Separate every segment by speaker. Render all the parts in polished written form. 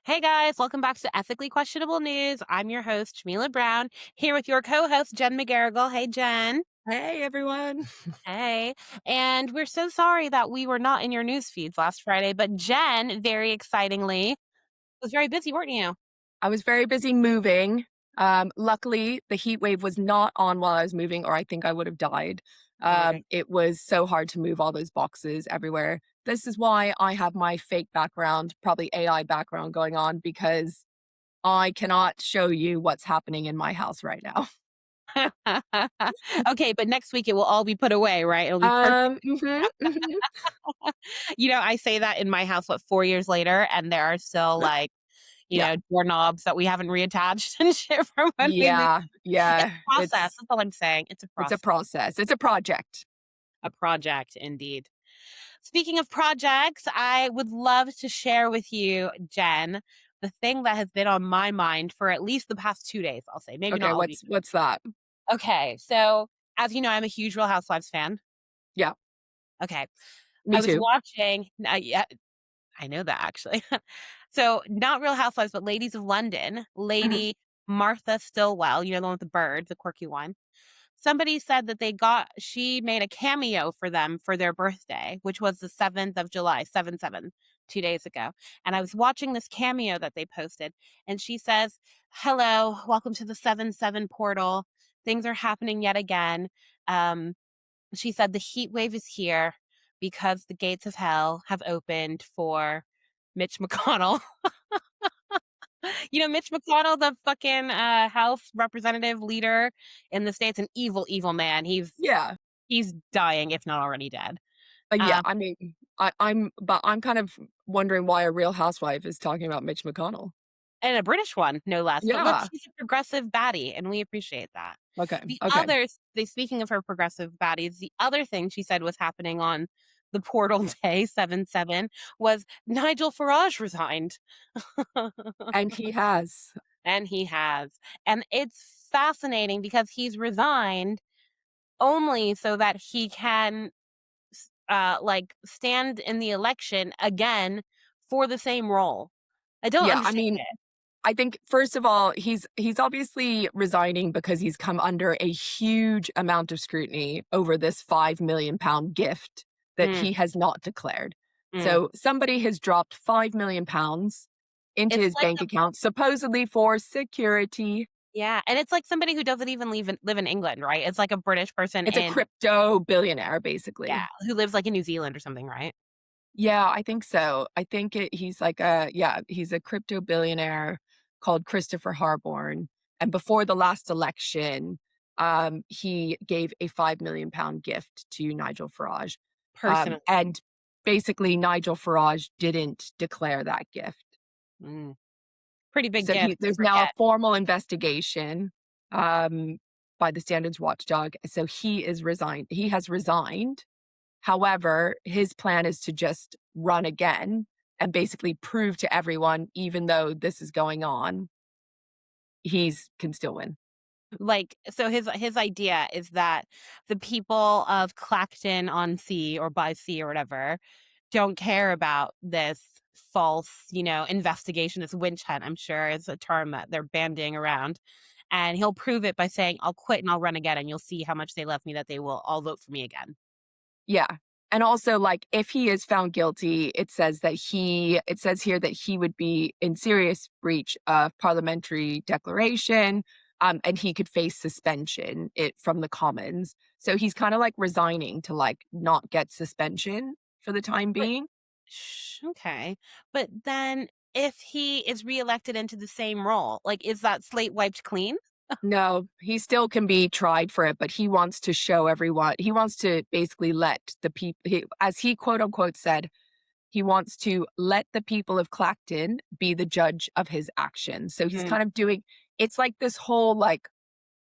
Speaker 1: Hey guys, welcome back to Ethically Questionable News. I'm your host, Jamila Brown, here with your co-host, Jen McGarrigle. Hey, Jen.
Speaker 2: Hey, everyone.
Speaker 1: Hey. And we're so sorry that we were not in your news feeds last Friday, but Jen, very excitingly, was very busy, weren't you?
Speaker 2: I was very busy moving. Luckily, the heat wave was not on while I was moving, or I think I would have died.
Speaker 1: Right.
Speaker 2: It was so hard to move all those boxes everywhere. This is why I have my fake background, probably AI background going on, because I cannot show you what's happening in my house right now.
Speaker 1: Okay, but next week it will all be put away, right? It'll be perfect.
Speaker 2: Mhm.
Speaker 1: I say that in my house, 4 years later, and there are still
Speaker 2: Yeah,
Speaker 1: doorknobs that we haven't reattached and shit from when we moved.
Speaker 2: yeah,
Speaker 1: It's
Speaker 2: yeah.
Speaker 1: a process. That's all I'm saying. It's a
Speaker 2: It's a
Speaker 1: process,
Speaker 2: process. It's a project.
Speaker 1: a project indeed. Speaking of projects, I would love to share with you, Jen, the thing that has been on my mind for at least the past 2 days, I'll say, maybe
Speaker 2: Okay,
Speaker 1: not a week.
Speaker 2: what's that?
Speaker 1: Okay, so as you know, I'm a huge Real Housewives fan.
Speaker 2: Yeah,
Speaker 1: Okay,
Speaker 2: me
Speaker 1: I was
Speaker 2: too.
Speaker 1: watching, yeah, I know that actually. So, not Real Housewives, but Ladies of London,
Speaker 2: Mhm.
Speaker 1: Lady Martha Stillwell, the one with the bird, the quirky one. Somebody said that she made a cameo for them for their birthday, which was the 7th of July, 7/7, 2 days ago. And I was watching this cameo that they posted, and she says, "Hello, welcome to the 7/7 portal. Things are happening yet again." Um, she said, "The heat wave is here because the gates of hell have opened for Mitch McConnell." Mitch McConnell, the fucking House representative leader in the States, an evil, evil man.
Speaker 2: Yeah.
Speaker 1: He's dying, if not already dead.
Speaker 2: Yeah,
Speaker 1: Um,
Speaker 2: I mean, I'm kind of wondering why a Real Housewife is talking about Mitch McConnell.
Speaker 1: and a British one, no less. But look,
Speaker 2: Yeah.
Speaker 1: she's a progressive baddie, and we appreciate that.
Speaker 2: Okay,
Speaker 1: The
Speaker 2: okay.
Speaker 1: others, they speaking of her progressive baddies, the other thing she said was happening on the portal day 7/7 was Nigel Farage resigned.
Speaker 2: And he has.
Speaker 1: And he has. And it's fascinating because he's resigned only so that he can stand in the election again for the same role. I don't
Speaker 2: Yeah, I
Speaker 1: understand
Speaker 2: mean,
Speaker 1: it.
Speaker 2: I think first of all, he's obviously resigning because he's come under a huge amount of scrutiny over this £5 million gift that
Speaker 1: Mm,
Speaker 2: he has not declared.
Speaker 1: mm.
Speaker 2: So somebody has dropped £5 million into
Speaker 1: It's
Speaker 2: his
Speaker 1: like
Speaker 2: bank account, supposedly for security.
Speaker 1: yeah, and it's like somebody who doesn't even live in England, right? It's like a British person
Speaker 2: It's a
Speaker 1: in
Speaker 2: crypto billionaire,
Speaker 1: yeah,
Speaker 2: basically.
Speaker 1: who lives like in New Zealand or something, right?
Speaker 2: Yeah, I think so. I think he's like he's a crypto billionaire called Christopher Harborn. And before the last election, he gave a £5 million gift to Nigel Farage.
Speaker 1: Personally.
Speaker 2: And basically, Nigel Farage didn't declare that gift.
Speaker 1: Mm. Pretty big
Speaker 2: So
Speaker 1: gift to
Speaker 2: there's now a
Speaker 1: forget.
Speaker 2: formal investigation um, by the Standards Watchdog. So he has resigned. However, his plan is to just run again and basically prove to everyone, even though this is going on, he's can still win.
Speaker 1: So his idea is that the people of Clacton-on-Sea or by sea or whatever don't care about this false, investigation, this witch hunt, I'm sure is a term that they're bandying around. And he'll prove it by saying, "I'll quit and I'll run again, and you'll see how much they love me that they will all vote for me again."
Speaker 2: Yeah. And also, like, if he is found guilty, it says here that he would be in serious breach of parliamentary declaration, and he could face suspension from the Commons. So he's kind of like resigning to like not get suspension for the time
Speaker 1: But
Speaker 2: being.
Speaker 1: okay. But then if he is reelected into the same role, is that slate wiped clean?
Speaker 2: No, he still can be tried for it, but he wants to show everyone. He wants to basically let the people, as he quote unquote said, he wants to let the people of Clacton be the judge of his actions. So he's
Speaker 1: Mm.
Speaker 2: kind of doing, it's like this whole like,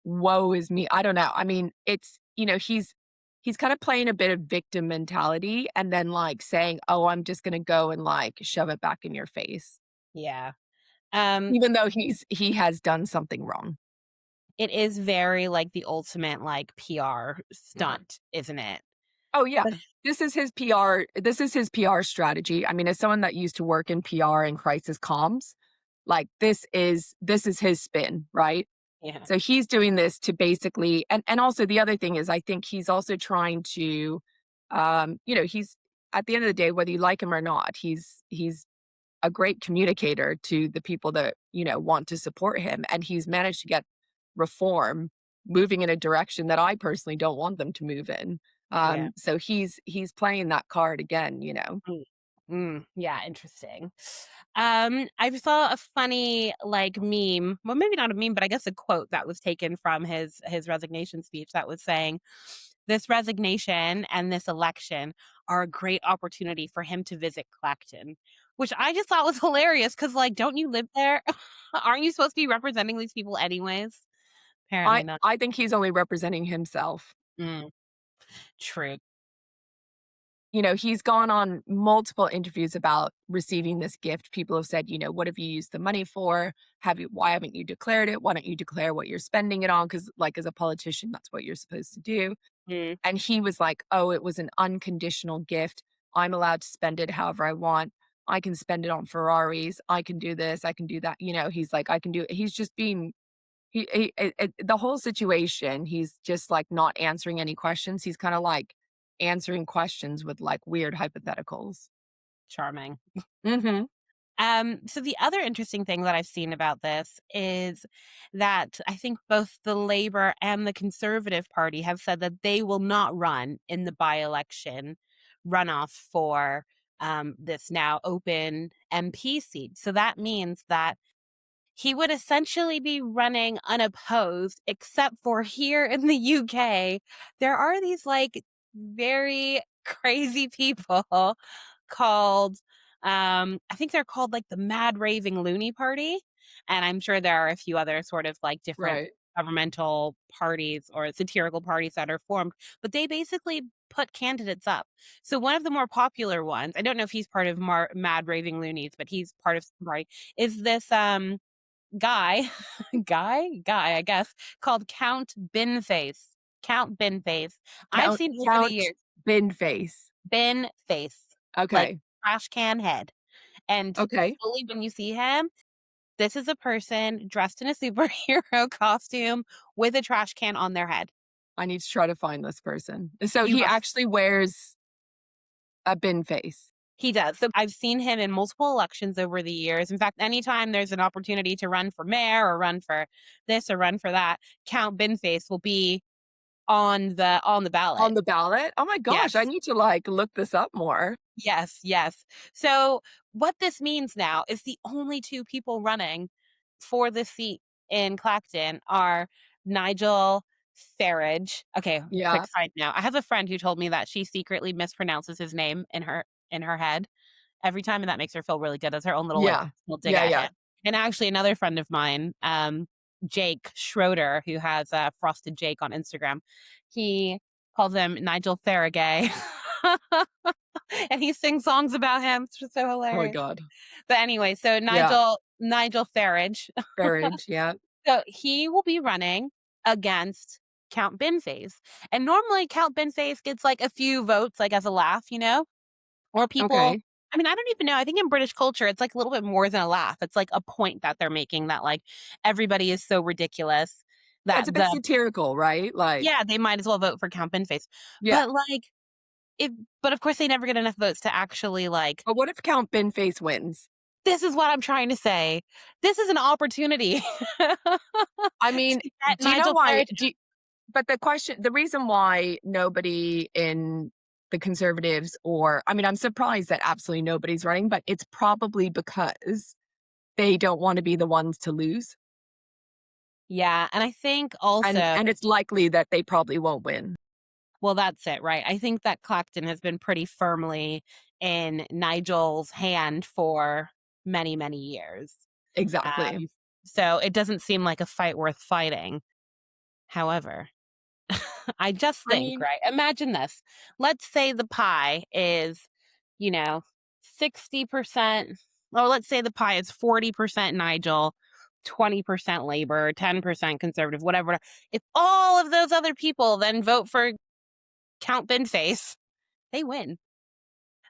Speaker 2: woe is me. I don't know. I mean, he's kind of playing a bit of victim mentality and then like saying, oh, I'm just going to go and like shove it back in your face,
Speaker 1: Yeah. Um,
Speaker 2: even though he has done something wrong.
Speaker 1: it is very like the ultimate like PR stunt, isn't it?
Speaker 2: Oh, yeah.
Speaker 1: But
Speaker 2: This is his PR strategy. I mean, as someone that used to work in PR and crisis comms, Like this is his spin, right?
Speaker 1: Yeah.
Speaker 2: So he's doing this to basically, and also the other thing is I think he's also trying to, he's at the end of the day, whether you like him or not, he's a great communicator to the people that, want to support him. And he's managed to get reform moving in a direction that I personally don't want them to move in.
Speaker 1: Yeah.
Speaker 2: So he's playing that card again.
Speaker 1: Mm. Yeah, interesting. I saw a funny like meme. Well, maybe not a meme, but I guess a quote that was taken from his resignation speech that was saying, "This resignation and this election are a great opportunity for him to visit Clacton," which I just thought was hilarious because, like, don't you live there? Aren't you supposed to be representing these people anyways? Apparently
Speaker 2: I
Speaker 1: not.
Speaker 2: I think he's only representing himself.
Speaker 1: Mm, true.
Speaker 2: He's gone on multiple interviews about receiving this gift. People have said, what have you used the money for? Why haven't you declared it? Why don't you declare what you're spending it on? Because, like, as a politician, that's what you're supposed to do.
Speaker 1: Mm,
Speaker 2: And he was like, oh, it was an unconditional gift. I'm allowed to spend it however I want. I can spend it on Ferraris. I can do this. I can do that. He's like, I can do it. He's just being, the whole situation, he's just like not answering any questions. He's kind of like answering questions with like weird hypotheticals.
Speaker 1: charming.
Speaker 2: Hmm.
Speaker 1: So the other interesting thing that I've seen about this is that I think both the Labor and the Conservative Party have said that they will not run in the by-election runoff for this now open MP seat. So that means that he would essentially be running unopposed, except for here in the UK, there are these like very crazy people called, I think they're called like the Mad Raving Loony Party. And I'm sure there are a few other sort of like different
Speaker 2: Right.
Speaker 1: governmental parties or satirical parties that are formed, but they basically put candidates up. So one of the more popular ones, I don't know if he's part of Mad Raving Loonies, but he's part of some party, is this guy, I guess, called Count Binface. Count Binface. I've
Speaker 2: Count
Speaker 1: seen over the
Speaker 2: Count
Speaker 1: years,
Speaker 2: Binface.
Speaker 1: Binface, like
Speaker 2: Okay.
Speaker 1: trash can head. And
Speaker 2: Okay.
Speaker 1: slowly when you see him, this is a person dressed in a superhero costume with a trash can on their head.
Speaker 2: I need to try to find this person. So
Speaker 1: You
Speaker 2: he
Speaker 1: must.
Speaker 2: actually wears a bin face.
Speaker 1: He does. So I've seen him in multiple elections over the years. In fact, anytime there's an opportunity to run for mayor or run for this or run for that, Count Binface will be on the
Speaker 2: On
Speaker 1: ballot.
Speaker 2: the ballot? Oh my gosh, I
Speaker 1: Yes.
Speaker 2: need to, like, look this up more.
Speaker 1: Yes, yes. So what this means now is the only two people running for the seat in Clacton are Nigel Farage. Okay, quick
Speaker 2: Yeah,
Speaker 1: side note. I have a friend who told me that she secretly mispronounces his name in her head every time, and that makes her feel really good as her own little like
Speaker 2: yeah.
Speaker 1: little dig
Speaker 2: Yeah,
Speaker 1: at
Speaker 2: yeah.
Speaker 1: him. And actually another friend of mine, Jake Schroeder, who has Frosted Jake on Instagram, he calls him Nigel Farage. And he sings songs about him. It's just so
Speaker 2: Oh my
Speaker 1: hilarious.
Speaker 2: god.
Speaker 1: But anyway, so
Speaker 2: Yeah,
Speaker 1: Nigel Farage.
Speaker 2: Farage, yeah.
Speaker 1: So he will be running against Count Binface. And normally Count Binface gets like a few votes, like as a laugh, or people.
Speaker 2: Okay.
Speaker 1: I mean, I don't even know. I think in British culture, it's like a little bit more than a laugh. It's like a point that they're making that like everybody is so ridiculous
Speaker 2: Yeah, it's
Speaker 1: that
Speaker 2: a bit satirical, right? Like,
Speaker 1: yeah, they might as well vote for Count Binface.
Speaker 2: yeah.
Speaker 1: But like, it, but of course they never get enough votes to actually like,
Speaker 2: But what if Count Binface wins?
Speaker 1: this is what I'm trying to say. This is an opportunity
Speaker 2: I
Speaker 1: to
Speaker 2: mean,
Speaker 1: get
Speaker 2: do you know
Speaker 1: Nigel
Speaker 2: why
Speaker 1: Farage.
Speaker 2: but the reason why nobody in the Conservatives or I mean, I'm surprised that absolutely nobody's running, but it's probably because they don't wanna be the ones to lose,
Speaker 1: Yeah, and I think
Speaker 2: and
Speaker 1: also,
Speaker 2: and it's likely that they probably won't win.
Speaker 1: well, that's it, right? I think that Clacton has been pretty firmly in Nigel's hand for many, many years.
Speaker 2: Exactly.
Speaker 1: Um, so it doesn't seem like a fight worth fighting. However, I just
Speaker 2: I
Speaker 1: think,
Speaker 2: mean,
Speaker 1: right? Imagine this. Let's say the pie is, you know, 60%, or let's say the pie is 40% Nigel, 20% Labor, 10% Conservative, whatever. If all of those other people then vote for Count Binface, they win.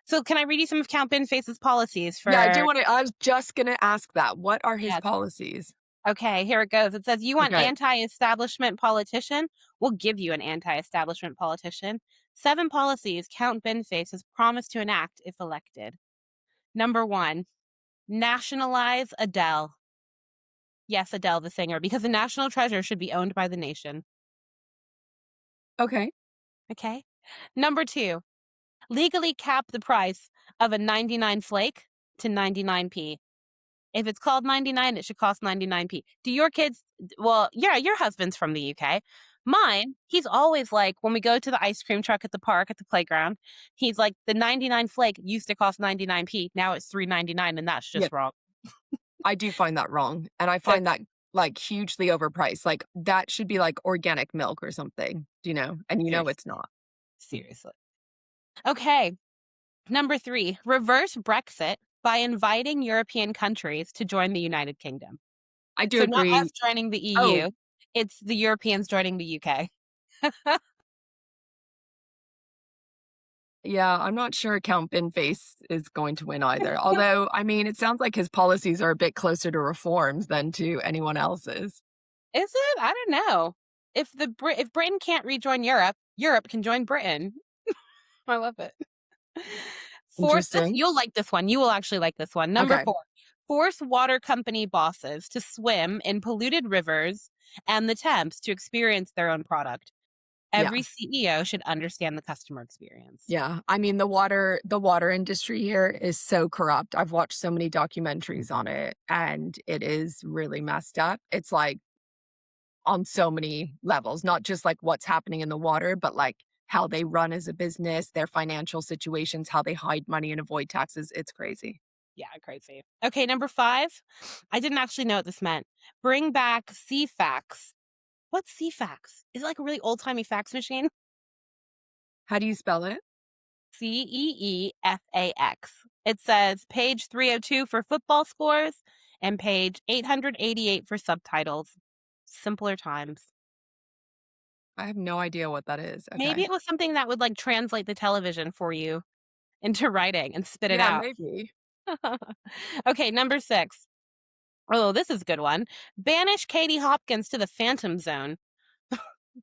Speaker 1: So can I read you some of Count Binface's policies
Speaker 2: Yeah, I do
Speaker 1: for
Speaker 2: wanna I was just gonna ask that. What are his
Speaker 1: yes.
Speaker 2: policies?
Speaker 1: Okay, here it goes. It says, "You want
Speaker 2: Okay,
Speaker 1: anti-establishment politician? We'll give you an anti-establishment politician. 7 policies Count Binface has promised to enact if elected. Number 1, nationalize Adele." Yes, Adele the singer, because the national treasure should be owned by the nation.
Speaker 2: okay.
Speaker 1: Okay. Number 2, legally cap the price of a 99 flake to 99p. If it's called 99, it should cost 99p. Do your kids well, yeah, your husband's from the UK. Mine, he's always like, when we go to the ice cream truck at the park, at the playground, he's like, "The 99 flake used to cost 99p, now it's 3.99, and that's
Speaker 2: Yeah,
Speaker 1: just wrong."
Speaker 2: I do find that wrong, and I
Speaker 1: So
Speaker 2: find that, like, hugely overpriced, like, that should be, like, organic milk or something, you know? And you know
Speaker 1: seriously,
Speaker 2: it's not.
Speaker 1: seriously. Okay, number 3, reverse Brexit by inviting European countries to join the United Kingdom.
Speaker 2: I do
Speaker 1: So not us
Speaker 2: agree.
Speaker 1: joining the
Speaker 2: Oh,
Speaker 1: EU, it's the Europeans joining the UK.
Speaker 2: yeah, I'm not sure Count Binface is going to win either, although, I mean, it sounds like his policies are a bit closer to reforms than to anyone else's.
Speaker 1: Is it? I don't know. If Britain can't rejoin Europe, Europe can join Britain. I love it. Force this
Speaker 2: Interesting.
Speaker 1: you'll like this one. You will actually like this one. Number
Speaker 2: Okay,
Speaker 1: 4, force water company bosses to swim in polluted rivers and the Thames to experience their own product.
Speaker 2: yeah.
Speaker 1: Every CEO should understand the customer experience.
Speaker 2: Yeah, I mean, the water industry here is so corrupt. I've watched so many documentaries on it, and it is really messed up. It's, like, on so many levels, not just, like, what's happening in the water, but, like, how they run as a business, their financial situations, how they hide money and avoid taxes. It's crazy.
Speaker 1: Yeah, crazy. Okay, number 5. I didn't actually know what this meant. Bring back CFAX. What's CFAX? Is it like a really old-timey fax machine?
Speaker 2: How do you spell it?
Speaker 1: CEEFAX. It says page 302 for football scores and page 888 for subtitles. Simpler times.
Speaker 2: I have no idea what that is.
Speaker 1: Maybe
Speaker 2: Okay.
Speaker 1: it was something that would like translate the television for you into writing and spit it
Speaker 2: Yeah,
Speaker 1: out.
Speaker 2: maybe.
Speaker 1: Okay, number 6. Oh, this is a good one. Banish Katie Hopkins to the Phantom Zone.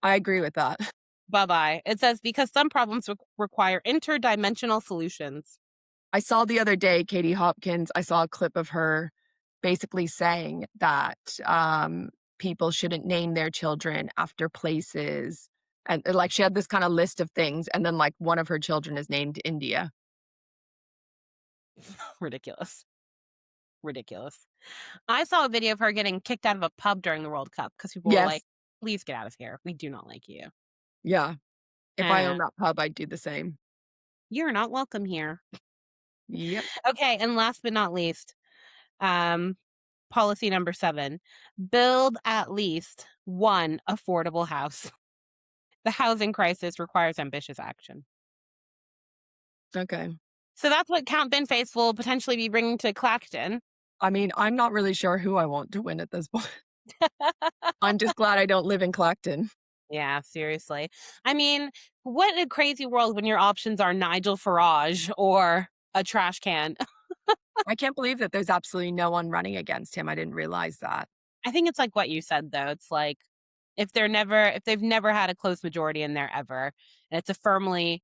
Speaker 2: I agree with that.
Speaker 1: Bye bye. It says because some problems require interdimensional solutions.
Speaker 2: I saw the other day Katie Hopkins, I saw a clip of her basically saying that, people shouldn't name their children after places, and, like, she had this kinda list of things, and then, like, one of her children is named India.
Speaker 1: Ridiculous. Ridiculous. I saw a video of her getting kicked out of a pub during the World Cup because people were like,
Speaker 2: Yes.
Speaker 1: "Please get out of here. We do not like you.
Speaker 2: Yeah. If I
Speaker 1: Uh,
Speaker 2: owned that pub, I'd do the same.
Speaker 1: you're not welcome here."
Speaker 2: Yep.
Speaker 1: Okay, and last but not least, um, policy number 7, build at least 1 affordable house. The housing crisis requires ambitious action.
Speaker 2: Okay.
Speaker 1: So that's what Count Binface will potentially be bringing to Clacton.
Speaker 2: I mean, I'm not really sure who I want to win at this point. I'm just glad I don't live in Clacton.
Speaker 1: Yeah, seriously. I mean, what a crazy world when your options are Nigel Farage or a trash can.
Speaker 2: I can't believe that there's absolutely no one running against him. I didn't realize that.
Speaker 1: I think it's like what you said though. It's like if they've never had a close majority in there ever, and it's a firmly,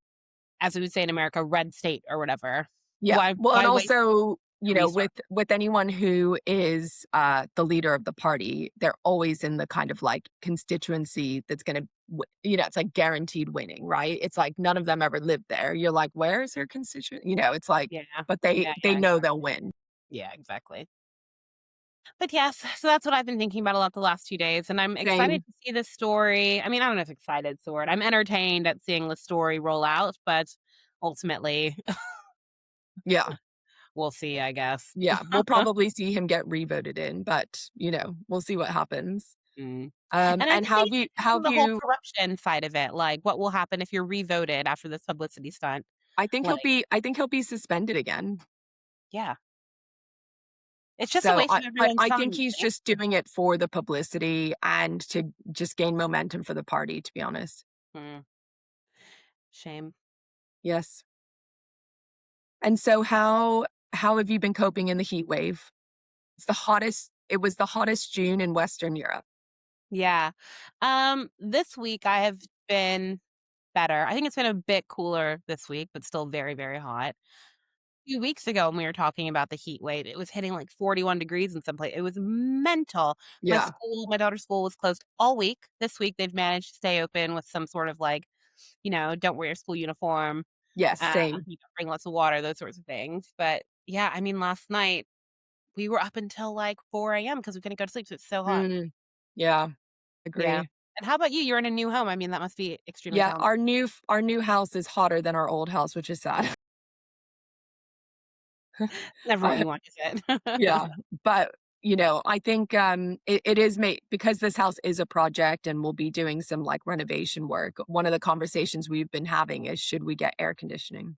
Speaker 1: as we would say in America, red state or whatever,
Speaker 2: Yeah. Well, and
Speaker 1: why waste
Speaker 2: also,
Speaker 1: the
Speaker 2: with
Speaker 1: resource?
Speaker 2: anyone who is, the leader of the party, they're always in the kind of, like, constituency that's gonna it's, like, guaranteed winning, right? It's like none of them ever lived there. You're like, "Where is their constituent?" It's like
Speaker 1: Yeah.
Speaker 2: but they
Speaker 1: Yeah,
Speaker 2: they
Speaker 1: yeah,
Speaker 2: know they'll
Speaker 1: exactly.
Speaker 2: win.
Speaker 1: Yeah, exactly. But yes, so that's what I've been thinking about a lot the last 2 days, and I'm excited
Speaker 2: Same.
Speaker 1: to see this story. I mean, I don't know if excited's the word. I'm entertained at seeing the story roll out, but ultimately,
Speaker 2: Yeah.
Speaker 1: we'll see, I guess.
Speaker 2: Yeah. We'll probably see him get revoted in, but, we'll see what happens.
Speaker 1: Mm. And I'm
Speaker 2: And
Speaker 1: just
Speaker 2: have
Speaker 1: thinking
Speaker 2: you
Speaker 1: of
Speaker 2: have
Speaker 1: the whole
Speaker 2: you
Speaker 1: corruption side of it, like, what will happen if you're revoted after this publicity stunt? Like
Speaker 2: I think he'll be suspended again.
Speaker 1: yeah. It's just a
Speaker 2: So
Speaker 1: waste of
Speaker 2: I
Speaker 1: everyone's
Speaker 2: I
Speaker 1: time,
Speaker 2: think
Speaker 1: you
Speaker 2: he's
Speaker 1: think?
Speaker 2: just doing it for the publicity and to just gain momentum for the party, to be honest.
Speaker 1: Mm, shame.
Speaker 2: Yes. And so how have you been coping in the heat wave? It was the hottest June in Western Europe.
Speaker 1: Yeah. This week I have been better. I think it's been a bit cooler this week, but still very, very hot. A few weeks ago when we were talking about the heat wave, it was hitting like 41 degrees in some place. It was mental.
Speaker 2: Yeah.
Speaker 1: My daughter's school was closed all week. This week they've managed to stay open with some sort of like, don't wear your school uniform,
Speaker 2: Yes, same.
Speaker 1: bring lots of water, those sorts of things. But yeah, I mean, last night we were up until like 4 a.m. because we couldn't go to sleep. So it's so hot.
Speaker 2: Mm, yeah,
Speaker 1: Yeah.
Speaker 2: agree.
Speaker 1: And how about you? You're in a new home. I mean, that must be extremely
Speaker 2: Yeah,
Speaker 1: challenging.
Speaker 2: our new house is hotter than our old house, which is sad.
Speaker 1: Never what
Speaker 2: Uh,
Speaker 1: you want, is it?
Speaker 2: yeah, but, I think, it is made because this house is a project and we'll be doing some, like, renovation work. One of the conversations we've been having is should we get air conditioning?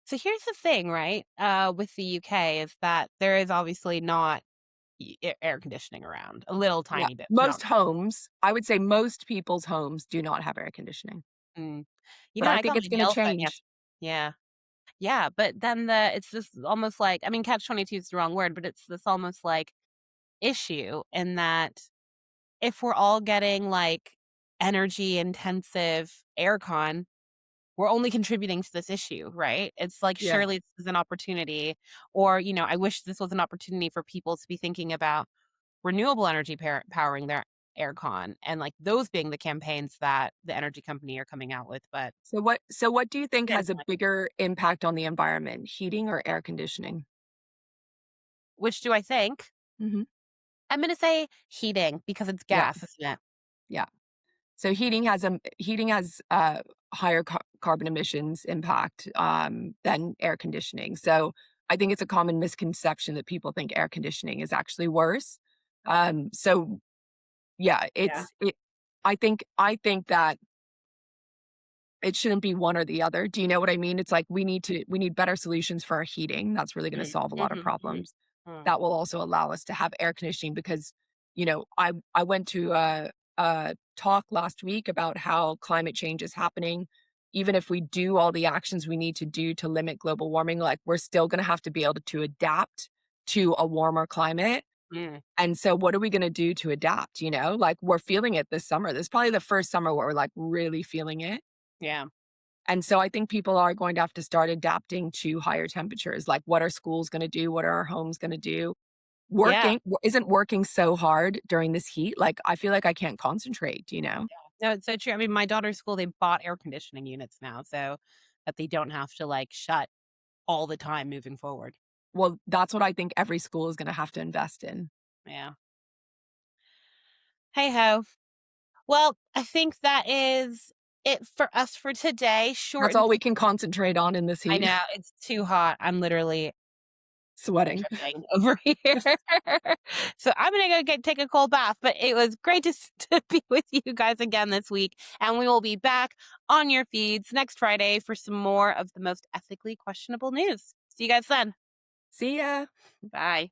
Speaker 1: So here's the thing, right? With the UK is that there is obviously not air conditioning around. A little
Speaker 2: Yeah,
Speaker 1: tiny bit, but not.
Speaker 2: most homes, I would say most people's homes do not have air conditioning,
Speaker 1: Mm.
Speaker 2: but I
Speaker 1: I
Speaker 2: think
Speaker 1: got
Speaker 2: it's
Speaker 1: my
Speaker 2: gonna
Speaker 1: nails done
Speaker 2: change.
Speaker 1: yeah. Yeah, but then it's just almost like, I mean, catch-22 is the wrong word, but it's this almost like issue in that if we're all getting like energy intensive aircon, we're only contributing to this issue, right? It's like,
Speaker 2: Yeah.
Speaker 1: surely this is an opportunity, or, I wish this was an opportunity for people to be thinking about renewable energy powering their aircon and like those being the campaigns that the energy company are coming out with. But
Speaker 2: So what do you think
Speaker 1: again,
Speaker 2: has a bigger impact on the environment, heating or air conditioning?
Speaker 1: which do I think?
Speaker 2: Mhm.
Speaker 1: I'm going to say heating because it's
Speaker 2: Yeah,
Speaker 1: gas, isn't it?
Speaker 2: yeah. So heating has, higher carbon emissions impact, than air conditioning. So I think it's a common misconception that people think air conditioning is actually worse. So yeah,
Speaker 1: Yeah.
Speaker 2: I think that it shouldn't be one or the other. Do you know what I mean? It's like we need better solutions for our heating. That's really gonna
Speaker 1: Mm,
Speaker 2: solve a lot of
Speaker 1: mhm, mhm,
Speaker 2: problems.
Speaker 1: mm.
Speaker 2: That will also allow us to have air conditioning because, I went to a talk last week about how climate change is happening. Even if we do all the actions we need to do to limit global warming, like, we're still gonna have to be able to adapt to a warmer climate.
Speaker 1: Mm,
Speaker 2: And so what are we gonna do to adapt, Like, we're feeling it this summer. This is probably the first summer where we're, like, really feeling it.
Speaker 1: yeah.
Speaker 2: And so I think people are going to have to start adapting to higher temperatures, like what are schools gonna do? What are our homes gonna do?
Speaker 1: Yeah.
Speaker 2: Isn't working so hard during this heat? Like, I feel like I can't concentrate, you know?
Speaker 1: No, it's so true. I mean, my daughter's school, they bought air conditioning units now so that they don't have to like shut all the time moving forward.
Speaker 2: Well, that's what I think every school is gonna have to invest in.
Speaker 1: Yeah. Hey ho. Well, I think that is it for us for today. Short
Speaker 2: That's
Speaker 1: and
Speaker 2: all we can concentrate on in this
Speaker 1: I
Speaker 2: heat.
Speaker 1: know it's too hot. I'm literally
Speaker 2: Sweating.
Speaker 1: dripping over here. So I'm gonna go take a cold bath. But it was great to be with you guys again this week, and we will be back on your feeds next Friday for some more of the most ethically questionable news. See you guys then.
Speaker 2: See ya.
Speaker 1: Bye.